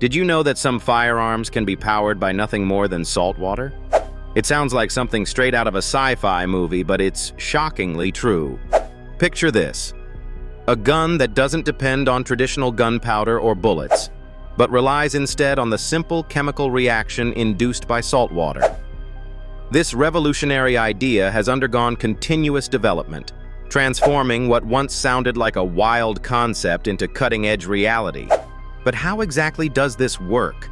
Did you know that some firearms can be powered by nothing more than salt water? It sounds like something straight out of a sci-fi movie, but it's shockingly true. Picture this: a gun that doesn't depend on traditional gunpowder or bullets, but relies instead on the simple chemical reaction induced by salt water. This revolutionary idea has undergone continuous development, transforming what once sounded like a wild concept into cutting-edge reality. But how exactly does this work?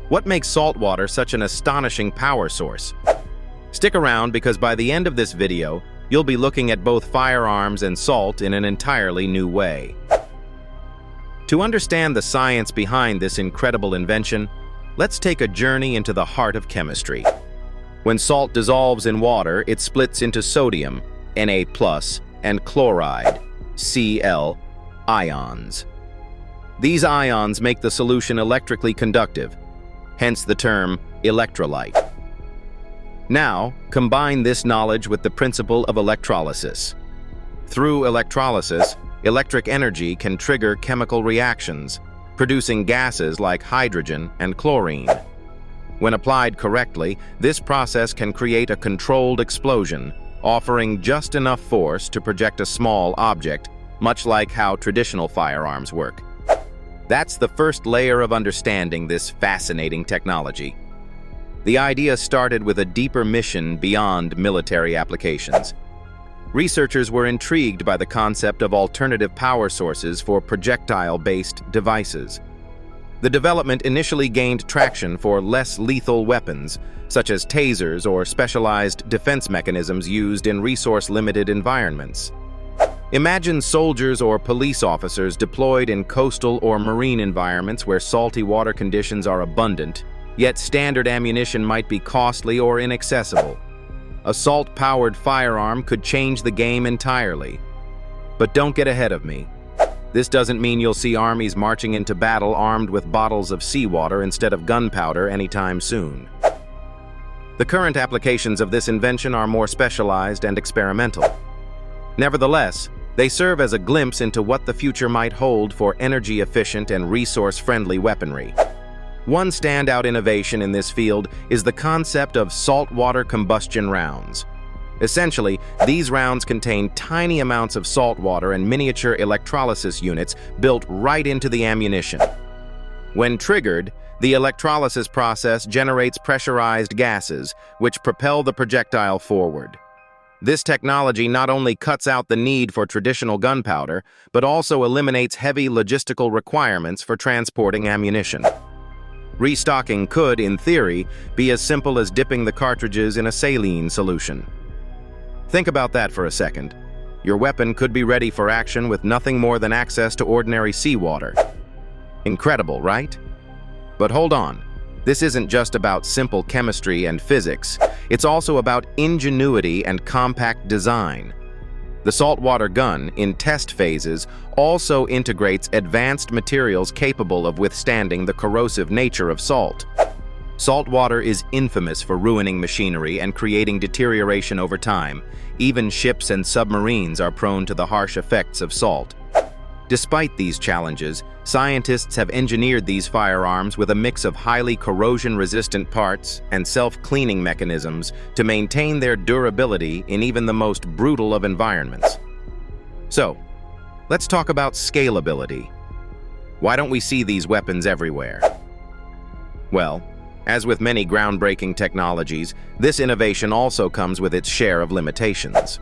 What makes salt water such an astonishing power source? Stick around, because by the end of this video, you'll be looking at both firearms and salt in an entirely new way. To understand the science behind this incredible invention, let's take a journey into the heart of chemistry. When salt dissolves in water, it splits into sodium, Na+, and chloride, Cl, ions. These ions make the solution electrically conductive, hence the term electrolyte. Now, combine this knowledge with the principle of electrolysis. Through electrolysis, electric energy can trigger chemical reactions, producing gases like hydrogen and chlorine. When applied correctly, this process can create a controlled explosion, offering just enough force to project a small object, much like how traditional firearms work. That's the first layer of understanding this fascinating technology. The idea started with a deeper mission beyond military applications. Researchers were intrigued by the concept of alternative power sources for projectile-based devices. The development initially gained traction for less lethal weapons, such as tasers or specialized defense mechanisms used in resource-limited environments. Imagine soldiers or police officers deployed in coastal or marine environments where salty water conditions are abundant, yet standard ammunition might be costly or inaccessible. A salt-powered firearm could change the game entirely. But don't get ahead of me. This doesn't mean you'll see armies marching into battle armed with bottles of seawater instead of gunpowder anytime soon. The current applications of this invention are more specialized and experimental. Nevertheless, they serve as a glimpse into what the future might hold for energy-efficient and resource-friendly weaponry. One standout innovation in this field is the concept of saltwater combustion rounds. Essentially, these rounds contain tiny amounts of salt water and miniature electrolysis units built right into the ammunition. When triggered, the electrolysis process generates pressurized gases, which propel the projectile forward. This technology not only cuts out the need for traditional gunpowder, but also eliminates heavy logistical requirements for transporting ammunition. Restocking could, in theory, be as simple as dipping the cartridges in a saline solution. Think about that for a second. Your weapon could be ready for action with nothing more than access to ordinary seawater. Incredible, right? But hold on. This isn't just about simple chemistry and physics. It's also about ingenuity and compact design. The saltwater gun, in test phases, also integrates advanced materials capable of withstanding the corrosive nature of salt. Salt water is infamous for ruining machinery and creating deterioration over time. Even ships and submarines are prone to the harsh effects of salt. Despite these challenges, scientists have engineered these firearms with a mix of highly corrosion-resistant parts and self-cleaning mechanisms to maintain their durability in even the most brutal of environments. So, let's talk about scalability. Why don't we see these weapons everywhere? Well, as with many groundbreaking technologies, this innovation also comes with its share of limitations.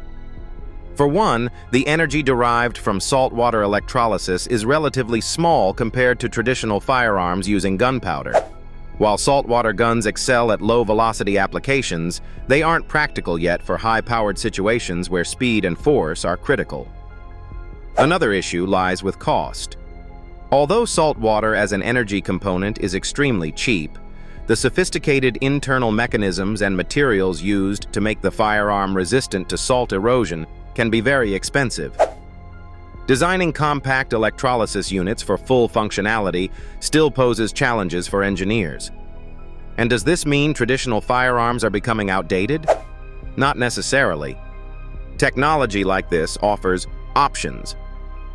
For one, the energy derived from saltwater electrolysis is relatively small compared to traditional firearms using gunpowder. While saltwater guns excel at low-velocity applications, they aren't practical yet for high-powered situations where speed and force are critical. Another issue lies with cost. Although salt water as an energy component is extremely cheap, the sophisticated internal mechanisms and materials used to make the firearm resistant to salt erosion can be very expensive. Designing compact electrolysis units for full functionality still poses challenges for engineers. And does this mean traditional firearms are becoming outdated? Not necessarily. Technology like this offers options,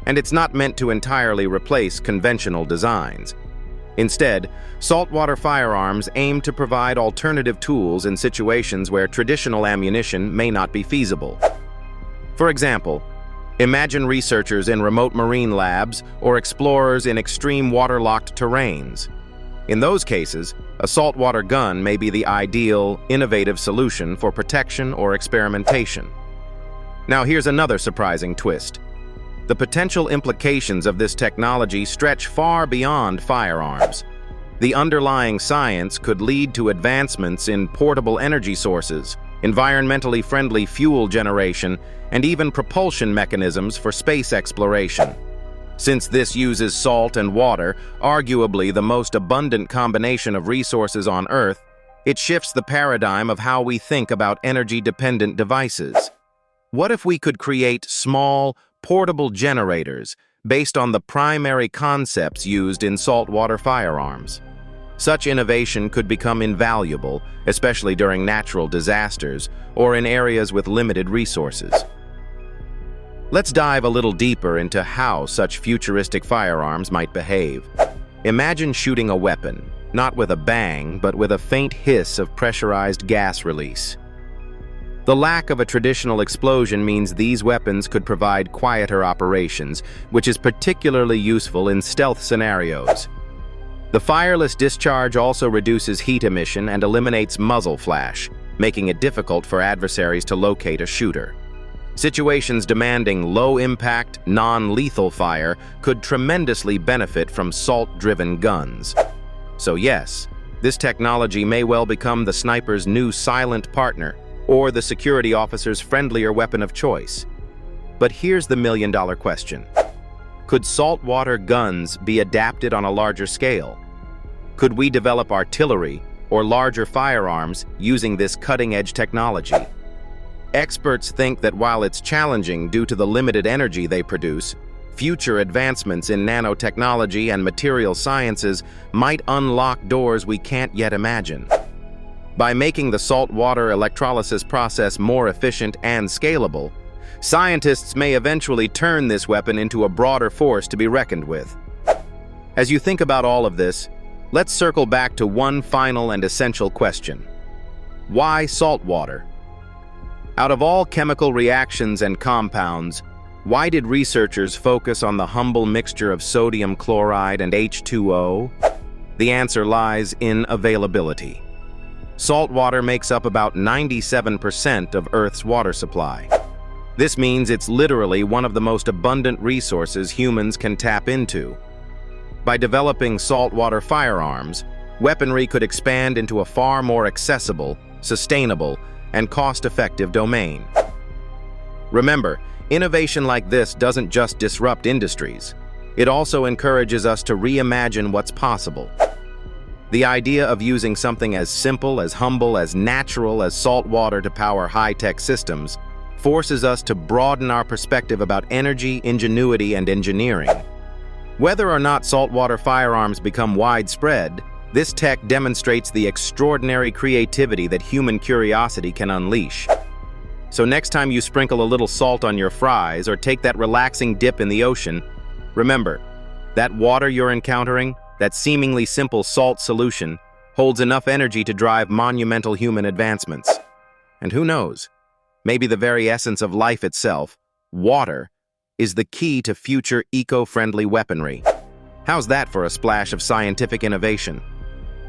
and it's not meant to entirely replace conventional designs. Instead, saltwater firearms aim to provide alternative tools in situations where traditional ammunition may not be feasible. For example, imagine researchers in remote marine labs or explorers in extreme waterlocked terrains. In those cases, a saltwater gun may be the ideal, innovative solution for protection or experimentation. Now here's another surprising twist. The potential implications of this technology stretch far beyond firearms. The underlying science could lead to advancements in portable energy sources, environmentally friendly fuel generation, and even propulsion mechanisms for space exploration. Since this uses salt and water, arguably the most abundant combination of resources on Earth, it shifts the paradigm of how we think about energy-dependent devices. What if we could create small, portable generators based on the primary concepts used in saltwater firearms? Such innovation could become invaluable, especially during natural disasters or in areas with limited resources. Let's dive a little deeper into how such futuristic firearms might behave. Imagine shooting a weapon, not with a bang, but with a faint hiss of pressurized gas release. The lack of a traditional explosion means these weapons could provide quieter operations, which is particularly useful in stealth scenarios. The fireless discharge also reduces heat emission and eliminates muzzle flash, making it difficult for adversaries to locate a shooter. Situations demanding low-impact, non-lethal fire could tremendously benefit from salt-driven guns. So yes, this technology may well become the sniper's new silent partner, or the security officer's friendlier weapon of choice. But here's the million-dollar question. Could saltwater guns be adapted on a larger scale? Could we develop artillery or larger firearms using this cutting-edge technology? Experts think that while it's challenging due to the limited energy they produce, future advancements in nanotechnology and material sciences might unlock doors we can't yet imagine. By making the saltwater electrolysis process more efficient and scalable, scientists may eventually turn this weapon into a broader force to be reckoned with. As you think about all of this, let's circle back to one final and essential question. Why saltwater? Out of all chemical reactions and compounds, why did researchers focus on the humble mixture of sodium chloride and H2O? The answer lies in availability. Saltwater makes up about 97% of Earth's water supply. This means it's literally one of the most abundant resources humans can tap into. By developing saltwater firearms, weaponry could expand into a far more accessible, sustainable, and cost-effective domain. Remember, innovation like this doesn't just disrupt industries. It also encourages us to reimagine what's possible. The idea of using something as simple, as humble, as natural as salt water to power high-tech systems forces us to broaden our perspective about energy, ingenuity, and engineering. Whether or not saltwater firearms become widespread, this tech demonstrates the extraordinary creativity that human curiosity can unleash. So next time you sprinkle a little salt on your fries or take that relaxing dip in the ocean, remember, that water you're encountering, that seemingly simple salt solution, holds enough energy to drive monumental human advancements. And who knows, maybe the very essence of life itself, water, is the key to future eco-friendly weaponry. How's that for a splash of scientific innovation?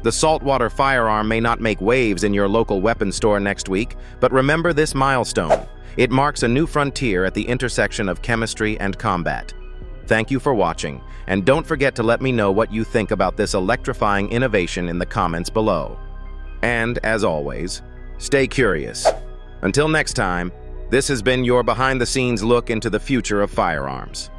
The saltwater firearm may not make waves in your local weapons store next week, but remember this milestone. It marks a new frontier at the intersection of chemistry and combat. Thank you for watching, and don't forget to let me know what you think about this electrifying innovation in the comments below. And, as always, stay curious. Until next time, this has been your behind-the-scenes look into the future of firearms.